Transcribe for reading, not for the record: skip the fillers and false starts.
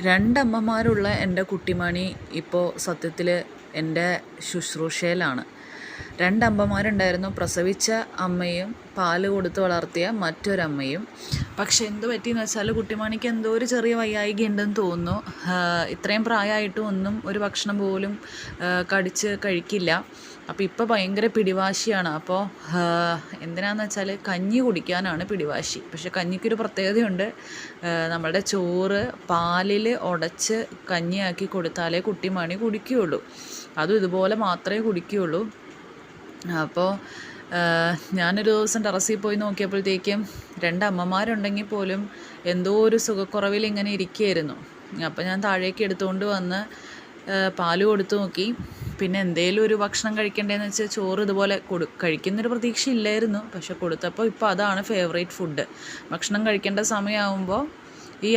രണ്ടമ്മമാരുള്ള എൻ്റെ കുട്ടിമണി ഇപ്പോൾ സത്യത്തിൽ എൻ്റെ ശുശ്രൂഷയിലാണ്. രണ്ടമ്മമാരുണ്ടായിരുന്നു, പ്രസവിച്ച അമ്മയും പാല് കൊടുത്ത് വളർത്തിയ മറ്റൊരമ്മയും. പക്ഷെ എന്ത് പറ്റിയെന്ന് വെച്ചാൽ കുട്ടിമണിക്ക് എന്തോ ഒരു ചെറിയ വയ്യായിക ഉണ്ടെന്ന് തോന്നുന്നു. ഇത്രയും പ്രായമായിട്ടും ഒന്നും ഒരു ഭക്ഷണം പോലും കടിച്ച് കഴിക്കില്ല. അപ്പോൾ ഇപ്പോൾ ഭയങ്കര പിടിവാശിയാണ്. അപ്പോൾ എന്തിനാന്ന് വെച്ചാൽ കഞ്ഞി കുടിക്കാനാണ് പിടിവാശി. പക്ഷെ കഞ്ഞിക്കൊരു പ്രത്യേകതയുണ്ട്. നമ്മളുടെ ചോറ് പാലിൽ ഉടച്ച് കഞ്ഞിയാക്കി കൊടുത്താലേ കുട്ടിമണി കുടിക്കുകയുള്ളൂ. അതും ഇതുപോലെ മാത്രമേ കുടിക്കുകയുള്ളൂ. അപ്പോൾ ഞാനൊരു ദിവസം ടെറസിൽ പോയി നോക്കിയപ്പോഴത്തേക്കും രണ്ടമ്മമാരുണ്ടെങ്കിൽ പോലും എന്തോ ഒരു സുഖക്കുറവിൽ ഇങ്ങനെ ഇരിക്കുകയായിരുന്നു. അപ്പോൾ ഞാൻ താഴേക്ക് എടുത്തുകൊണ്ട് വന്ന് പാല് കൊടുത്തു നോക്കി. പിന്നെ എന്തേലും ഒരു ഭക്ഷണം കഴിക്കണ്ടേന്ന് വെച്ചാൽ ചോറ് ഇതുപോലെ കഴിക്കുന്നൊരു പ്രതീക്ഷ ഇല്ലായിരുന്നു. പക്ഷെ കൊടുത്തപ്പോൾ ഇപ്പോൾ അതാണ് ഫേവറേറ്റ് ഫുഡ്. ഭക്ഷണം കഴിക്കേണ്ട സമയമാകുമ്പോൾ ഈ